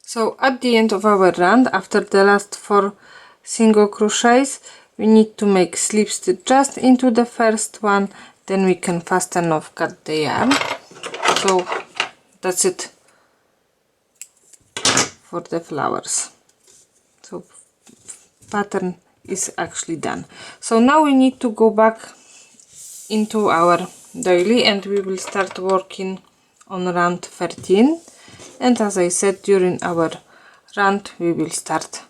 So at the end of our round, after the last 4 single crochets, we need to make slip stitch just into the first one, then we can fasten off, cut the yarn. So that's it for the flowers. So pattern is actually done. So now we need to go back into our doily and we will start working on round 13, and as I said, during our round we will start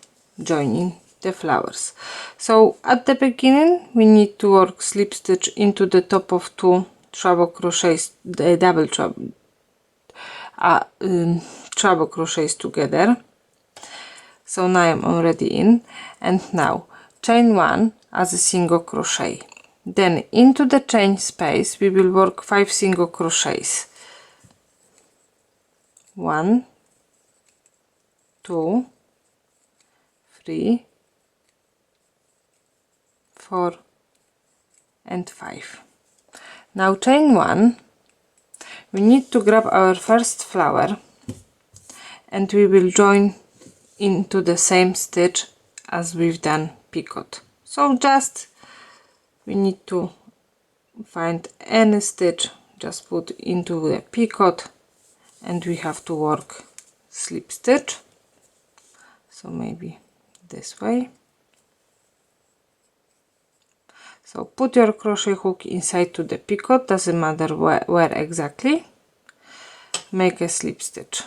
joining the flowers. So at the beginning we need to work slip stitch into the top of 2 treble crochets, the double treble crochets together. So now I'm already in, and now chain 1 as a single crochet, then into the chain space we will work 5 single crochets. 1, 2, 3, 4 and 5. Now chain 1, we need to grab our first flower and we will join into the same stitch as we've done picot. So just we need to find any stitch, just put into the picot, and we have to work slip stitch. So maybe this way. So put your crochet hook inside to the picot, doesn't matter where exactly, make a slip stitch,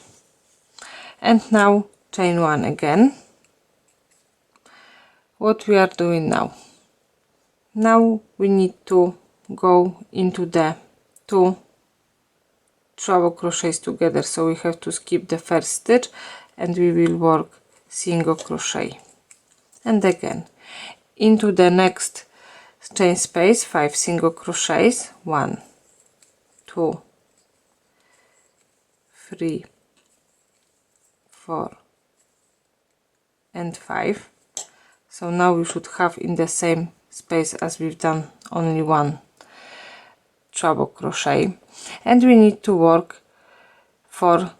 and now chain 1 again. What we are doing now we need to go into the 2 treble crochets together, so we have to skip the first stitch and we will work single crochet, and again into the next chain space 5 single crochets, 1, 2, 3, 4 and 5. So now we should have in the same space as we've done only 1 treble crochet, and we need to work 4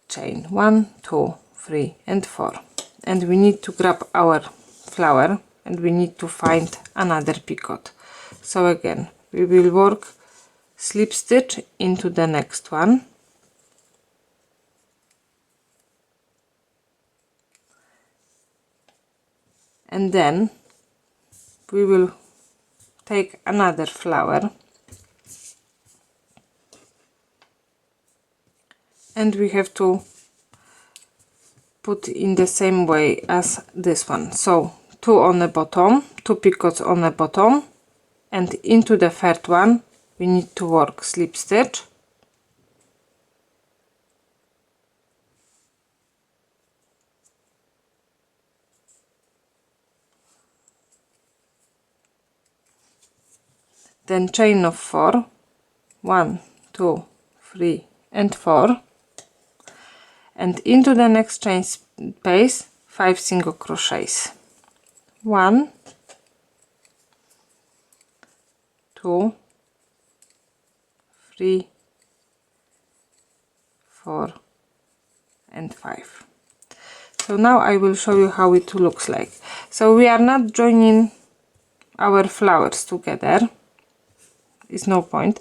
chain, 1, 2, 3 and 4, and we need to grab our flower and we need to find another picot. So again we will work slip stitch into the next one, and then we will take another flower and we have to put in the same way as this one. So 2 on the bottom, 2 picots on the bottom, and into the third one we need to work slip stitch, then chain of 4, 1, 2, 3 and 4, and into the next chain space 5 single crochets, 1, 2, 3, 4 and 5. So now I will show you how it looks like. So we are not joining our flowers together, it's no point.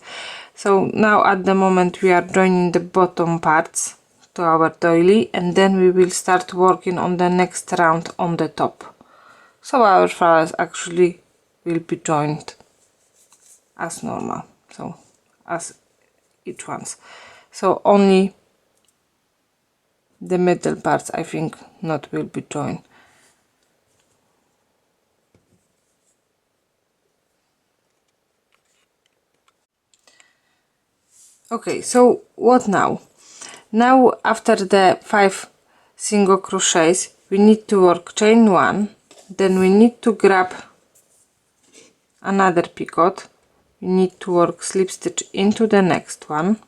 So now at the moment we are joining the bottom parts to our doily, and then we will start working on the next round on the top. So our flowers actually will be joined as normal, so as each one's. So only the middle parts I think not will be joined. Okay, so what now? Now after the 5 single crochets we need to work chain 1, then we need to grab another picot, we need to work slip stitch into the next one,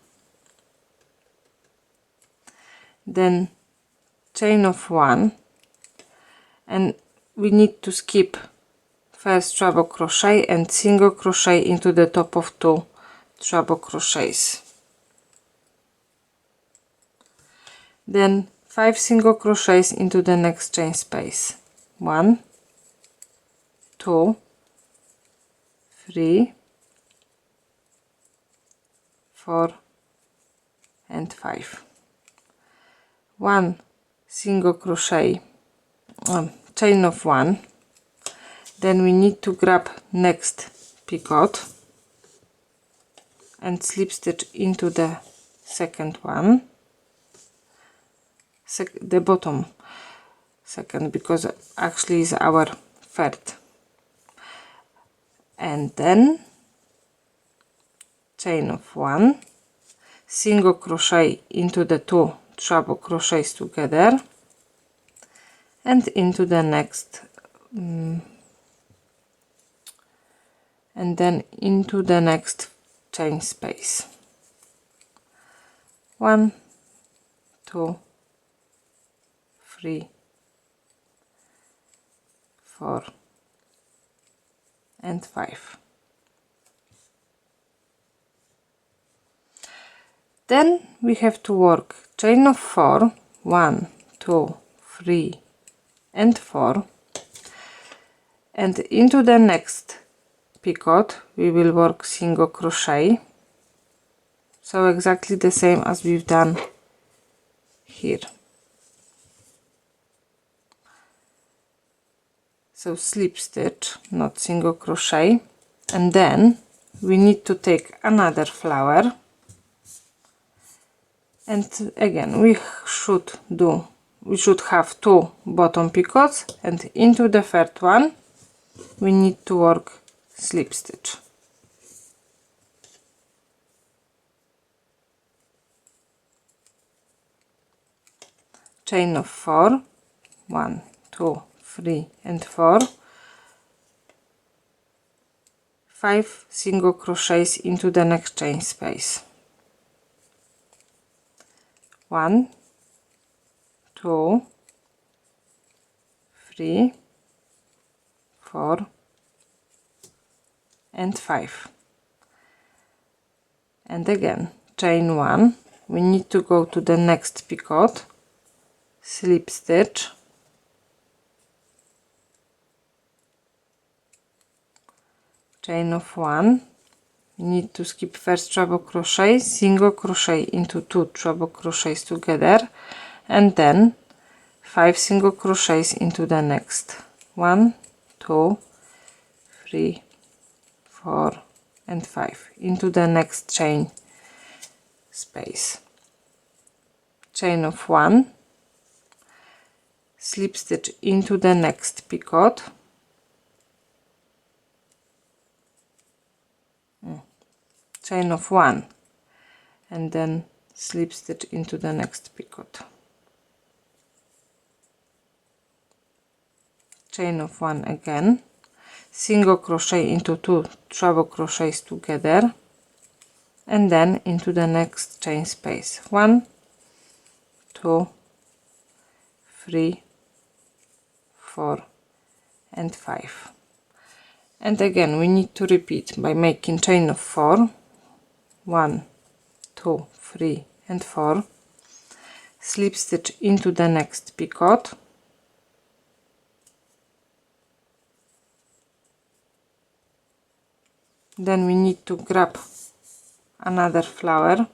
then chain of 1, and we need to skip first treble crochet and single crochet into the top of 2 treble crochets, then 5 single crochets into the next chain space. 1, 2, 3, 4 and 5. 1 single crochet, chain of 1, then we need to grab next picot and slip stitch into the second one, the bottom second, because actually is our third, and then chain of 1, single crochet into the 2 treble crochets together and into the next and then into the next chain space. 1, 2, 3, 4 and 5. Then we have to work chain of 4, 1, 2, 3 and 4, and into the next picot we will work single crochet, so exactly the same as we've done here. So slip stitch, not single crochet, and then we need to take another flower, and again we should have 2 bottom picots, and into the third one we need to work slip stitch. Chain of 4, 1, 2, 3 and 4, 5 single crochets into the next chain space. 1, 2, 3, 4 and 5, and again chain 1, we need to go to the next picot, slip stitch, chain of 1, we need to skip first treble crochet, single crochet into 2 treble crochets together, and then 5 single crochets into the next. 1, 2, 3, 4 and 5 into the next chain space. Chain of 1, slip stitch into the next picot, chain of 1, and then slip stitch into the next picot, chain of 1 again, single crochet into 2 treble crochets together, and then into the next chain space. 1, 2, 3, 4 and 5, and again we need to repeat by making chain of 4, 1, 2, 3 and 4, slip stitch into the next picot, then we need to grab another flower,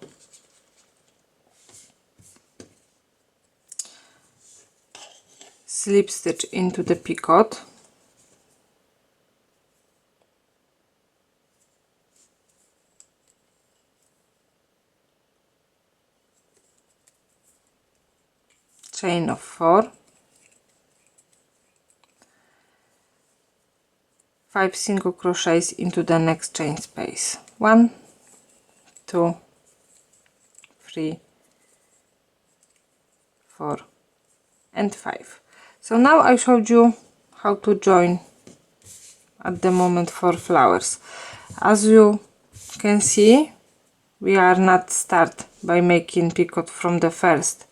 slip stitch into the picot, chain of 4, 5 single crochets into the next chain space. 1, 2, 3, 4 and 5. So now I showed you how to join at the moment for flowers. As you can see, we are not start by making picot from the first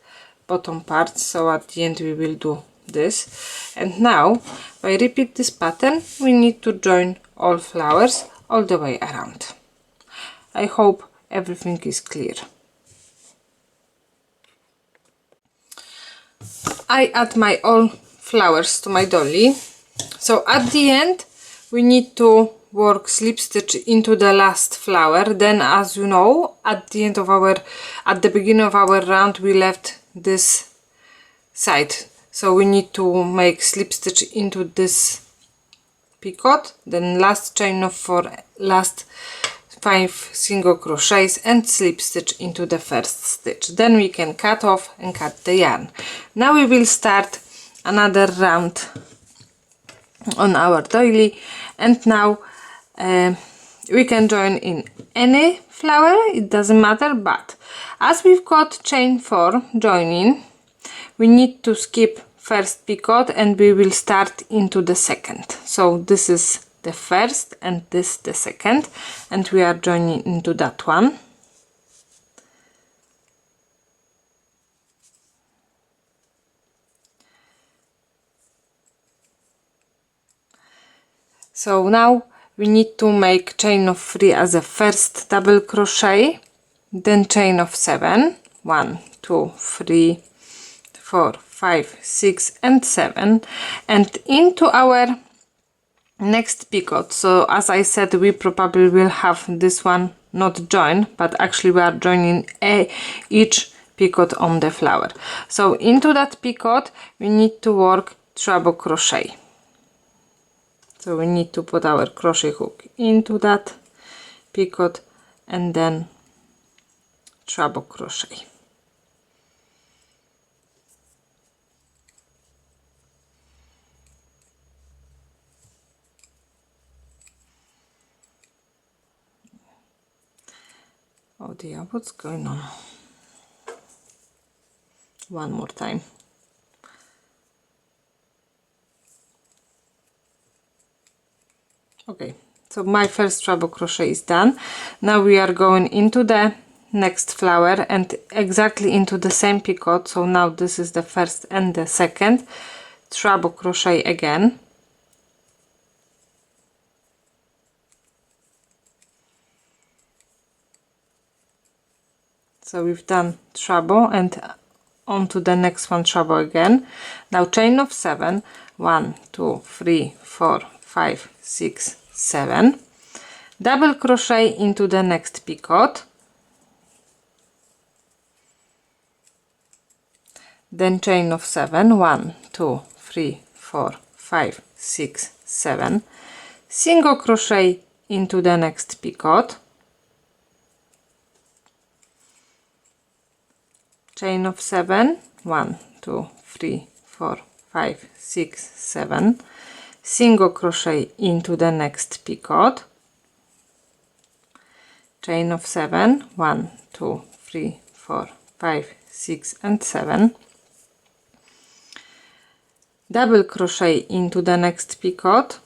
bottom part, so at the end we will do this, and now by repeat this pattern we need to join all flowers all the way around. I hope everything is clear. I add my all flowers to my dolly. So at the end we need to work slip stitch into the last flower. Then, as you know, at the beginning of our round we left this side, so we need to make slip stitch into this picot, then last chain of 4, last 5 single crochets and slip stitch into the first stitch. Then we can cut off and cut the yarn. Now we will start another round on our doily, and now we can join in any flower, it doesn't matter, but as we've got chain 4 joining, we need to skip first picot and we will start into the second. So this is the first and this the second, and we are joining into that one. So now we need to make chain of 3 as a first double crochet, then chain of 7, 1, 2, 3, 4, 5, 6 and 7, and into our next picot. So as I said, we probably will have this one not join, but actually we are joining each picot on the flower. So into that picot we need to work treble crochet. So we need to put our crochet hook into that picot and then treble crochet. Oh dear, what's going on? One more time. Okay, so my first treble crochet is done. Now we are going into the next flower and exactly into the same picot. So now this is the first and the second. Treble crochet again. So we've done treble and on to the next one treble again. Now chain of 7, 1, 2, 3, 4, 5, 6, 7, double crochet into the next picot, then chain of 7, 1, 2, 3, 4, 5, 6, 7, single crochet into the next picot, chain of 7, 1, 2, 3, 4, 5, 6, 7, single crochet into the next picot, chain of 7, 1, 2, 3, 4, 5, 6 and 7, double crochet into the next picot,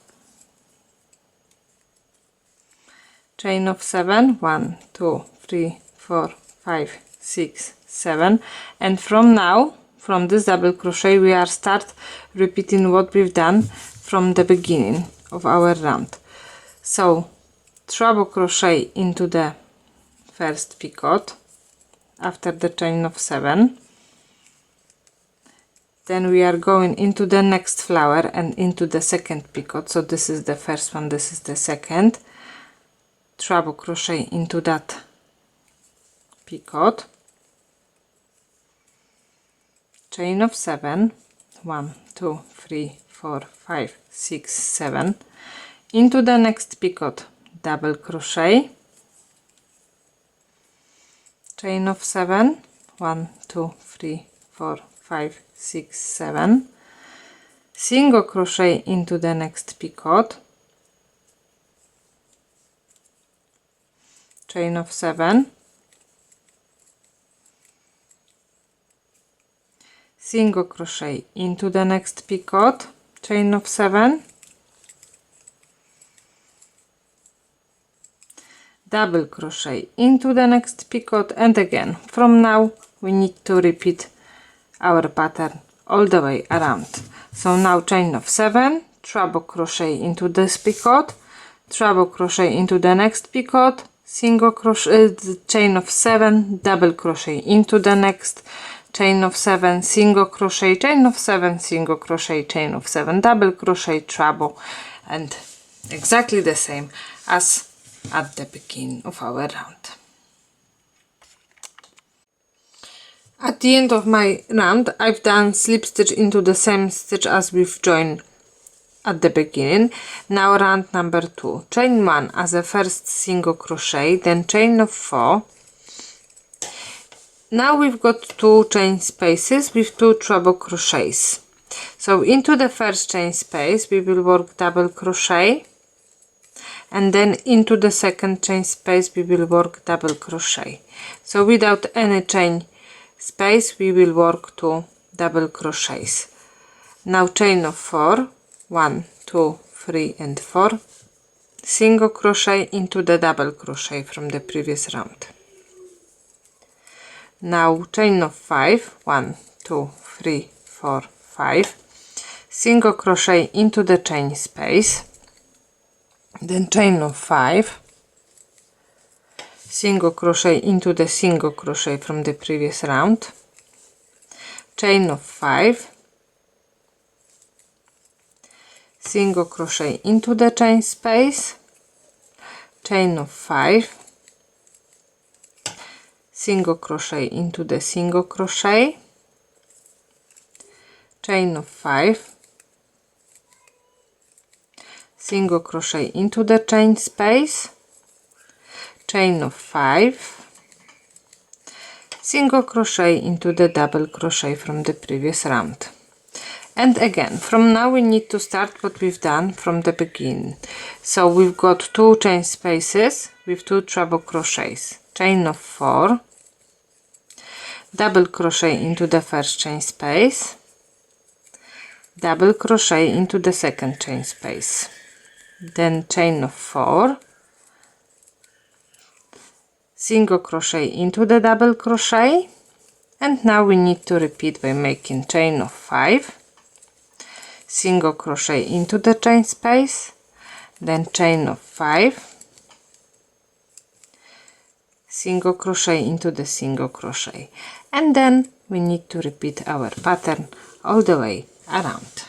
chain of 7, 1, 2, 3, 4, 5, 6, 7, and from this double crochet we are start repeating what we've done from the beginning of our round. So treble crochet into the first picot after the chain of 7, then we are going into the next flower and into the second picot. So this is the first one, this is the second, treble crochet into that picot, chain of 7, 1, 2, 3, 4, 5, 6, 7, into the next picot, double crochet, chain of 7, 1, 2, 3, 4, 5, 6, 7, single crochet into the next picot, chain of 7, single crochet into the next picot, chain of 7, double crochet into the next picot, and again from now we need to repeat our pattern all the way around. So now chain of 7, treble crochet into this picot, treble crochet into the next picot, single crochet, chain of 7, double crochet into the next, chain of 7, single crochet, chain of 7, single crochet, chain of 7, double crochet, treble, and exactly the same as at the beginning of our round. At the end of my round, I've done slip stitch into the same stitch as we've joined at the beginning. Now round number 2, chain 1 as a first single crochet, then chain of 4. Now we've got 2 chain spaces with 2 treble crochets. So into the first chain space we will work double crochet, and then into the second chain space we will work double crochet. So without any chain space we will work 2 double crochets. Now chain of 4, 1, 2, 3 and 4, single crochet into the double crochet from the previous round. Now chain of 5, 1, 2, 3, 4, 5, single crochet into the chain space, then chain of 5, single crochet into the single crochet from the previous round, chain of 5, single crochet into the chain space, chain of 5, single crochet into the single crochet, chain of 5, single crochet into the chain space, chain of 5, single crochet into the double crochet from the previous round. And again, from now we need to start what we've done from the beginning. So we've got 2 chain spaces with 2 treble crochets, chain of 4, double crochet into the first chain space, double crochet into the second chain space, then chain of 4, single crochet into the double crochet, and now we need to repeat by making chain of 5, single crochet into the chain space, then chain of 5, single crochet into the single crochet, and then we need to repeat our pattern all the way around.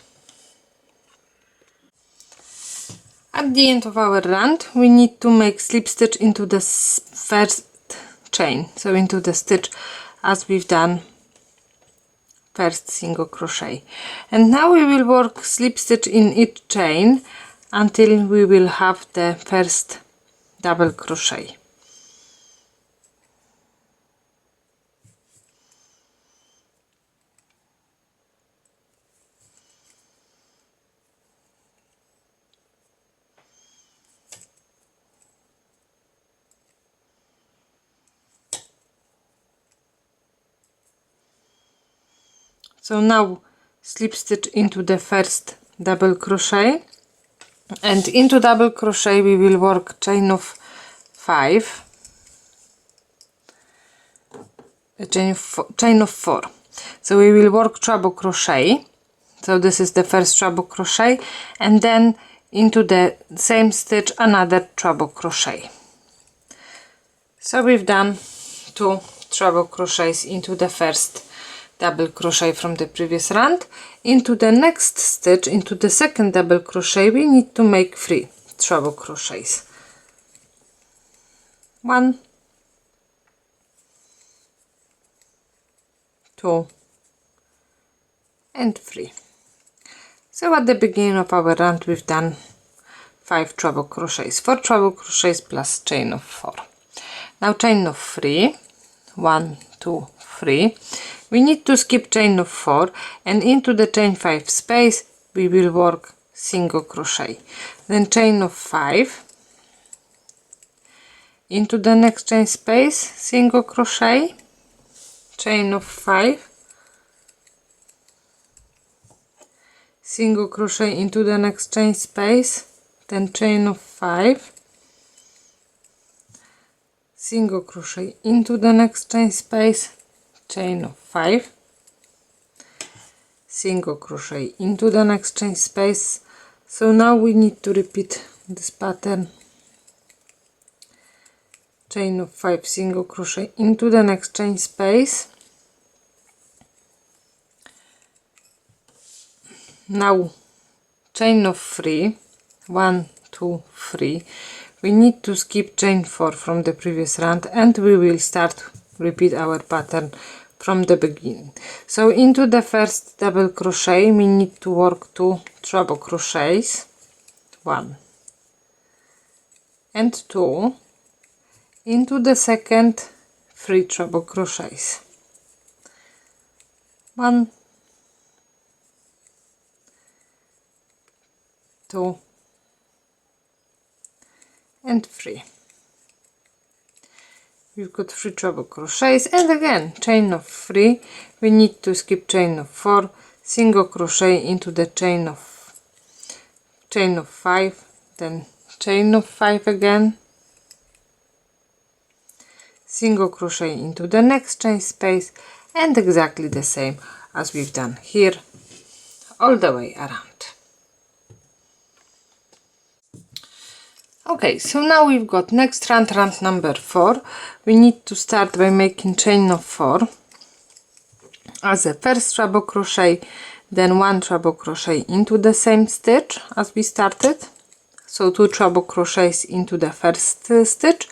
At the end of our round we need to make slip stitch into the first chain, so into the stitch as we've done first single crochet, and now we will work slip stitch in each chain until we will have the first double crochet. So now slip stitch into the first double crochet, and into double crochet we will work chain of 5, chain of 4. So we will work treble crochet, so this is the first treble crochet, and then into the same stitch another treble crochet. So we've done 2 treble crochets into the first double crochet from the previous round. Into the next stitch, into the second double crochet, we need to make 3 treble crochets. 1, 2 and 3. So at the beginning of our round we've done 5 treble crochets, 4 treble crochets plus chain of 4. Now chain of 3, 1, 2, 3. We need to skip chain of 4, and into the chain 5 space we will work single crochet, then chain of 5, into the next chain space single crochet, chain of 5, single crochet into the next chain space, then chain of 5, single crochet into the next chain space, chain of 5, single crochet into the next chain space. So now we need to repeat this pattern, chain of 5, single crochet into the next chain space, now chain of 3, 1, 2, 3. We need to skip chain 4 from the previous round, and we will start repeat our pattern from the beginning. So into the first double crochet we need to work 2 treble crochets, 1 and 2, into the second 3 treble crochets, 1, 2 and 3. We've got 3 treble crochets, and again chain of 3. We need to skip chain of 4, single crochet into the chain of 5, then chain of 5 again, single crochet into the next chain space, and exactly the same as we've done here all the way around. Okay, so now we've got next round number 4. We need to start by making chain of 4 as a first treble crochet, then 1 treble crochet into the same stitch as we started, so 2 treble crochets into the first stitch,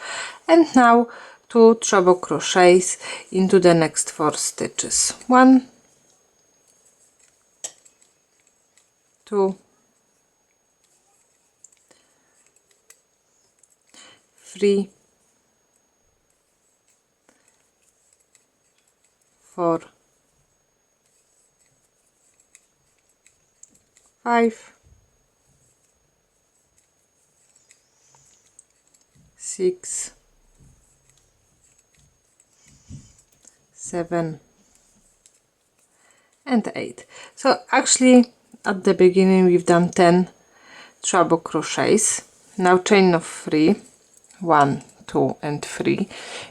and now 2 treble crochets into the next 4 stitches, 1, 2, 3, 4, 5, 6, 7 and 8. So actually at the beginning we've done 10 treble crochets. Now chain of 3, 1, 2 and 3.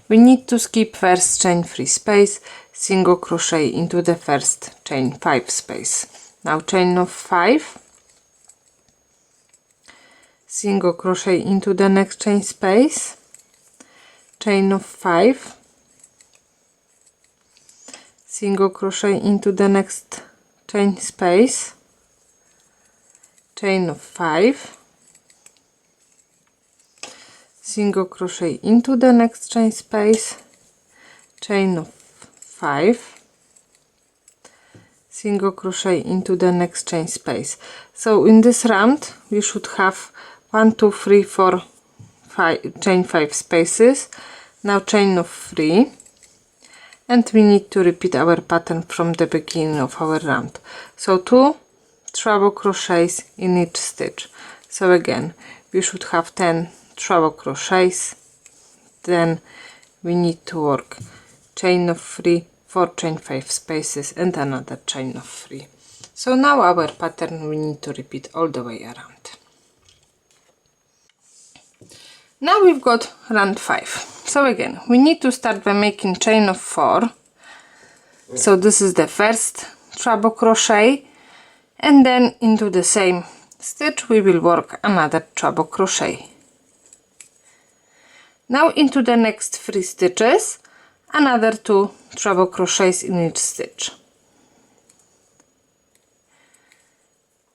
We need to skip first chain 3 space, single crochet into the first chain 5 space. Now chain of 5, single crochet into the next chain space, chain of 5, single crochet into the next chain space, chain of 5, single crochet into the next chain space, chain of 5, single crochet into the next chain space. So in this round we should have 1, 2, 3, 4, 5 chain 5 spaces. Now chain of 3, and we need to repeat our pattern from the beginning of our round. So 2 treble crochets in each stitch. So again we should have 10 treble crochets, then we need to work chain of 3, 4 chain 5 spaces and another chain of 3. So now our pattern we need to repeat all the way around. Now we've got round 5. So again we need to start by making chain of 4. So this is the first treble crochet, and then into the same stitch we will work another treble crochet. Now into the next 3 stitches another 2 treble crochets in each stitch,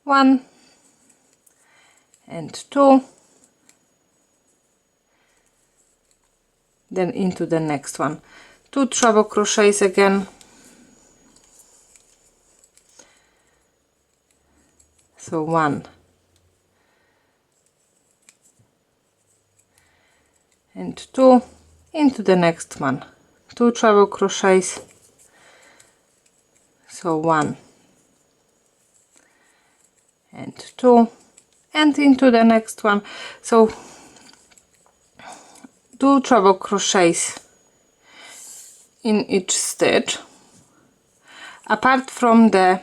1 and 2, then into the next one 2 treble crochets again, so 1 and 2, into the next one 2 treble crochets, so 1 and 2, and into the next one, so 2 treble crochets in each stitch apart from the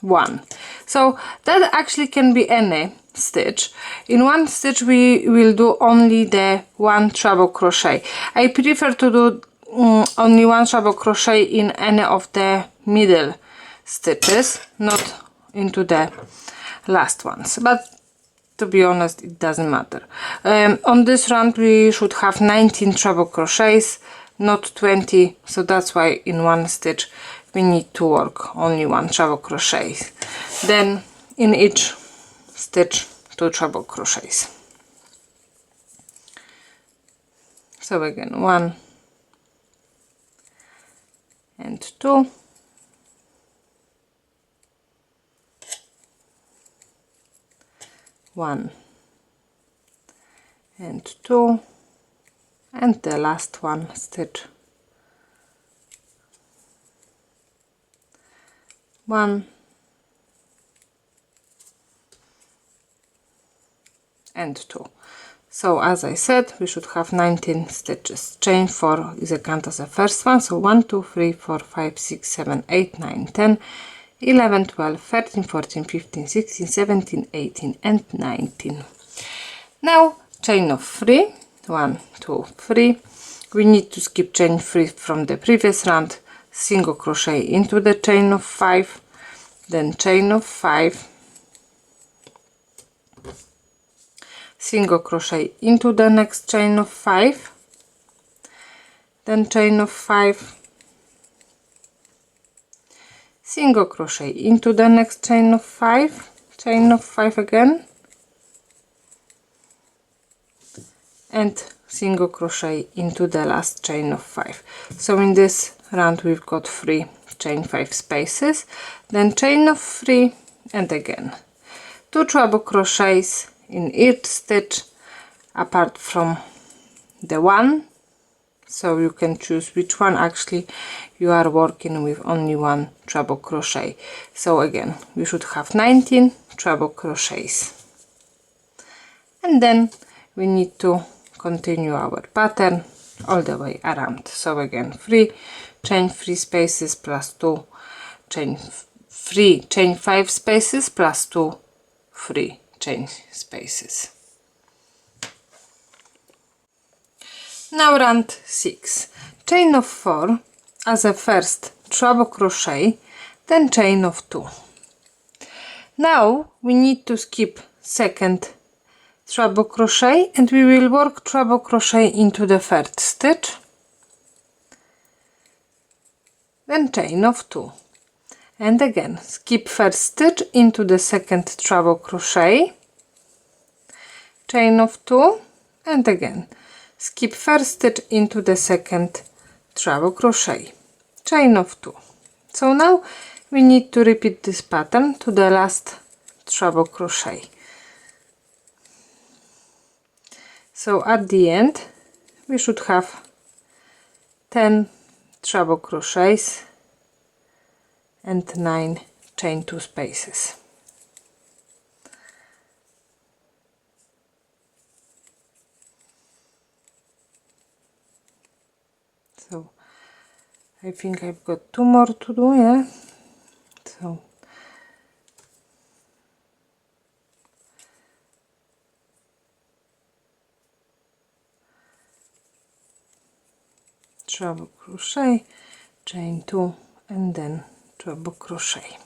one. So that actually can be any stitch. In one stitch we will do only the 1 treble crochet. I prefer to do only 1 treble crochet in any of the middle stitches, not into the last ones, but to be honest it doesn't matter. On this round we should have 19 treble crochets, not 20, so that's why in one stitch we need to work only 1 treble crochet. Then in each stitch 2 treble crochets. So again 1 and 2, 1 and 2, and the last one stitch 1 and 2. So as I said, we should have 19 stitches. Chain 4 is a count as the first one, so 1 2 3 4 5 6 7 8 9 10 11 12 13 14 15 16 17 18 and 19. Now chain of 3, 1 2 3. We need to skip chain 3 from the previous round, single crochet into the chain of 5, then chain of 5, single crochet into the next chain of 5, then chain of 5, single crochet into the next chain of 5, chain of 5 again, and single crochet into the last chain of 5. So in this round we've got 3 chain 5 spaces, then chain of 3, and again 2 treble crochets in each stitch apart from the one, so you can choose which one actually you are working with only 1 treble crochet. So again we should have 19 treble crochets, and then we need to continue our pattern all the way around. So again 3 chain 3 spaces plus 2 chain 3 chain 5 spaces plus 2 3 chain spaces. Now round 6, chain of 4 as a first treble crochet, then chain of 2. Now we need to skip second treble crochet and we will work treble crochet into the third stitch, then chain of 2, and again skip first stitch into the second treble crochet, chain of 2, and again skip first stitch into the second treble crochet, chain of 2. So now we need to repeat this pattern to the last treble crochet. So at the end we should have 10 treble crochets and 9 chain 2 spaces. So I think I've got 2 more to do, yeah. So treble crochet, chain 2, and then treble crochet.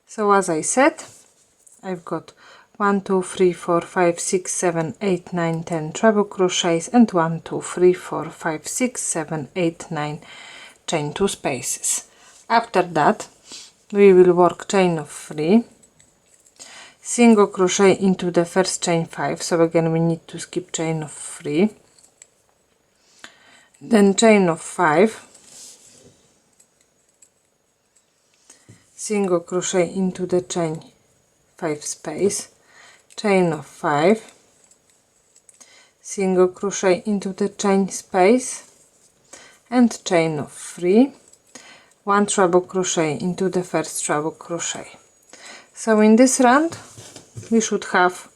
So as I said, I've got 1 2 3 4 5 6 7 8 9 10 treble crochets and 1 2 3 4 5 6 7 8 9 chain 2 spaces. After that we will work chain of 3, single crochet into the first chain 5, so again we need to skip chain of 3, then chain of 5, single crochet into the chain 5 space, chain of 5, single crochet into the chain space, and chain of 3, 1 treble crochet into the first treble crochet. So in this round we should have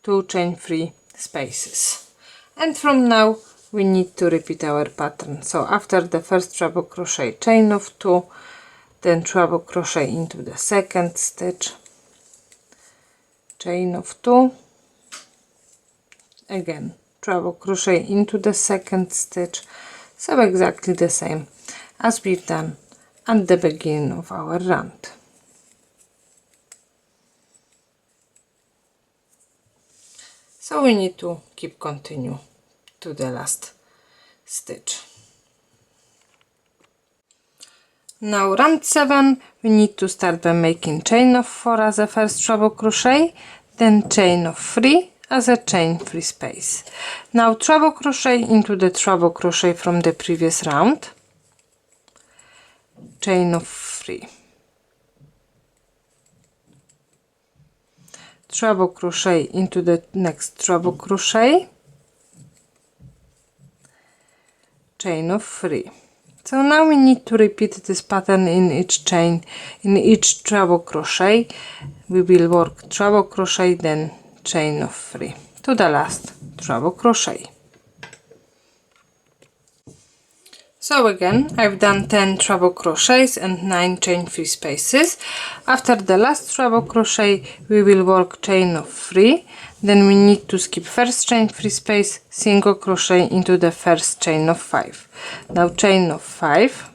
2 chain 3 spaces, and from now we need to repeat our pattern. So after the first treble crochet, chain of 2, then treble crochet into the second stitch, chain of 2, again treble crochet into the second stitch, so exactly the same as we've done at the beginning of our round. so we need to keep continue to the last stitch. Now round 7 we need to start by making chain of 4 as a first treble crochet, then chain of 3 as a chain free space. Now treble crochet into the treble crochet from the previous round, chain of 3, treble crochet into the next treble crochet, chain of 3. So now we need to repeat this pattern in each chain, in each treble crochet. We will work treble crochet, then chain of 3 to the last treble crochet. So again, I've done 10 treble crochets and 9 chain free spaces. After the last treble crochet we will work chain of 3, then we need to skip first chain free space, single crochet into the first chain of 5. Now chain of 5,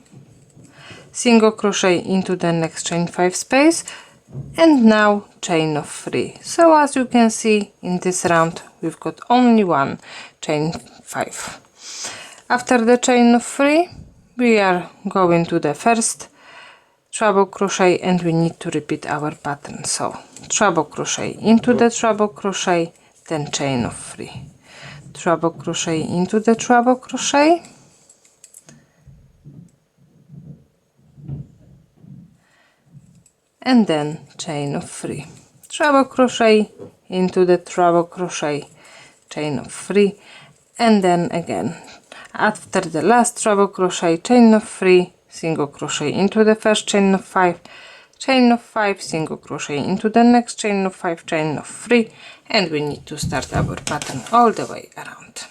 single crochet into the next chain 5 space, and now chain of 3. So as you can see in this round we've got only one chain 5. After the chain of 3 we are going to the first treble crochet and we need to repeat our pattern. So treble crochet into the treble crochet, then chain of 3, treble crochet into the treble crochet, and then chain of 3, treble crochet into the treble crochet, chain of 3, and then again after the last treble crochet, chain of 3, single crochet into the first chain of 5, chain of 5, single crochet into the next chain of 5, chain of 3, and we need to start our pattern all the way around.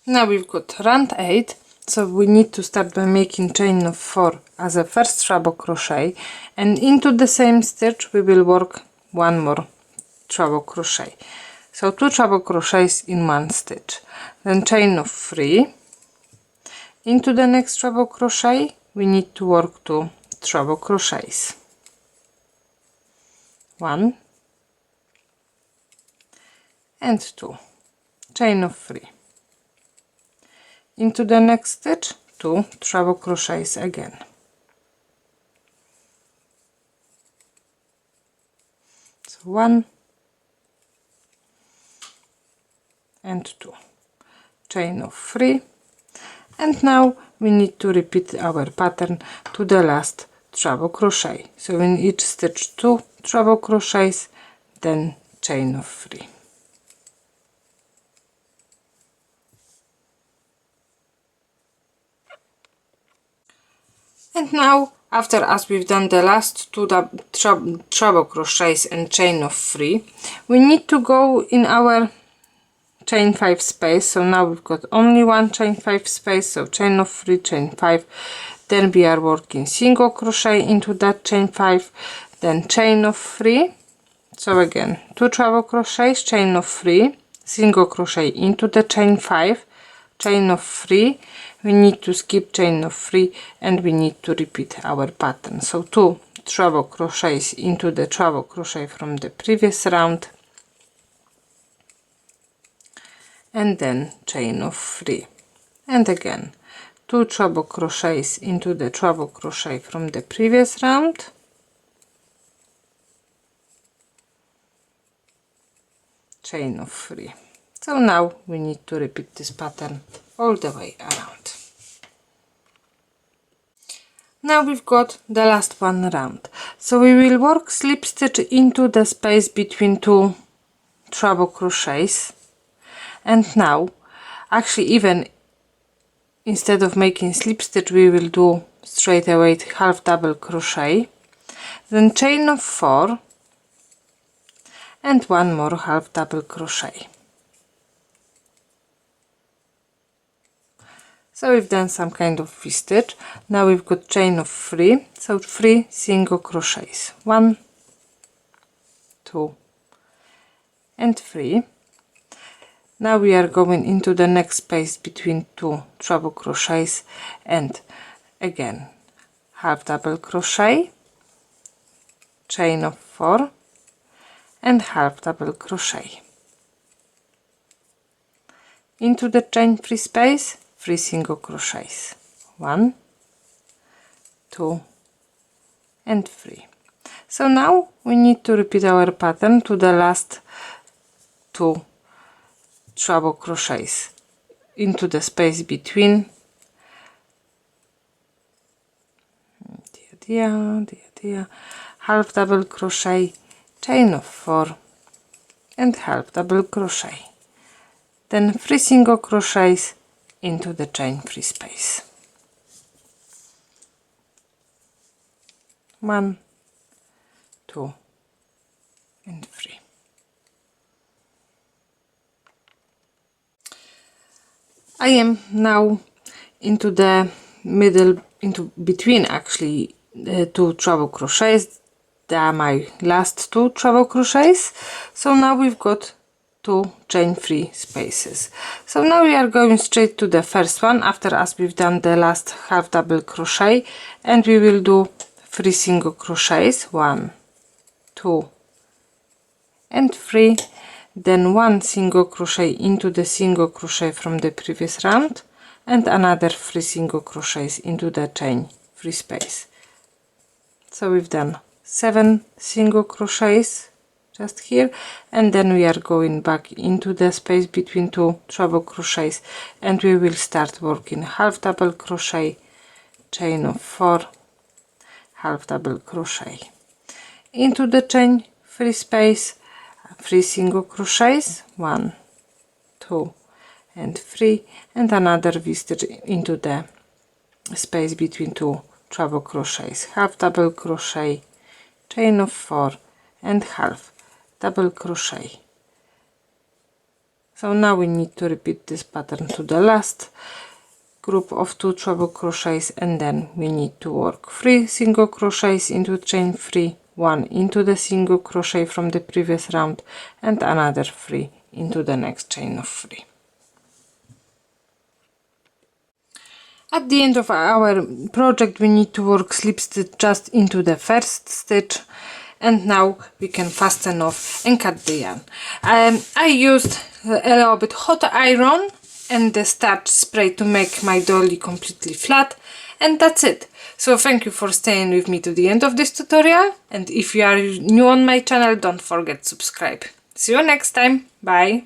Now we've got round 8, so we need to start by making chain of 4 as a first treble crochet, and into the same stitch we will work one more treble crochet. So 2 treble crochets in one stitch, then chain of 3, into the next treble crochet we need to work 2 treble crochets, 1 and 2, chain of 3, into the next stitch 2 treble crochets again, so 1 and 2, chain of 3, and now we need to repeat our pattern to the last treble crochet. So in each stitch 2 treble crochets, then chain of 3. And now after as we've done the last 2 treble crochets and chain of 3, we need to go in our chain 5 space. So now we've got only one chain 5 space, so chain of 3, chain 5, then we are working single crochet into that chain 5, then chain of 3, so again 2 treble crochets, chain of 3, single crochet into the chain 5, chain of 3, we need to skip chain of 3 and we need to repeat our pattern. So 2 treble crochets into the treble crochet from the previous round, and then chain of 3, and again 2 treble crochets into the treble crochet from the previous round, chain of 3. So now we need to repeat this pattern all the way around. Now we've got the last one round, so we will work slip stitch into the space between 2 treble crochets. And now actually even instead of making slip stitch we will do straight away half double crochet, then chain of 4 and one more half double crochet. So we've done some kind of V-stitch. Now we've got chain of 3, so 3 single crochets, 1, 2 and 3. Now we are going into the next space between 2 treble crochets and again half double crochet, chain of 4 and half double crochet. Into the chain free space, 3 single crochets, 1, 2 and 3. So now we need to repeat our pattern to the last 2 treble crochets into the space between half double crochet, chain of 4 and half double crochet, then 3 single crochets into the chain free space, 1, 2 and 3. I am now into the middle, into between actually the 2 treble crochets. They are my last 2 treble crochets. So now we've got 2 chain free spaces. So now we are going straight to the first one after as we've done the last half double crochet, and we will do 3 single crochets, 1, 2 and 3, then 1 single crochet into the single crochet from the previous round and another 3 single crochets into the chain free space. So we've done 7 single crochets just here, and then we are going back into the space between 2 treble crochets, and we will start working half double crochet, chain of 4, half double crochet into the chain free space, 3 single crochets, 1, 2 and 3, and another V-stitch into the space between 2 treble crochets, half double crochet, chain of 4 and half double crochet. So now we need to repeat this pattern to the last group of 2 treble crochets, and then we need to work 3 single crochets into chain 3, 1 into the single crochet from the previous round and another 3 into the next chain of 3. At the end of our project we need to work slip stitch just into the first stitch, and now we can fasten off and cut the yarn. I used a little bit hot iron and the starch spray to make my doily completely flat, and that's it. So thank you for staying with me to the end of this tutorial, and if you are new on my channel, don't forget to subscribe. See you next time. Bye!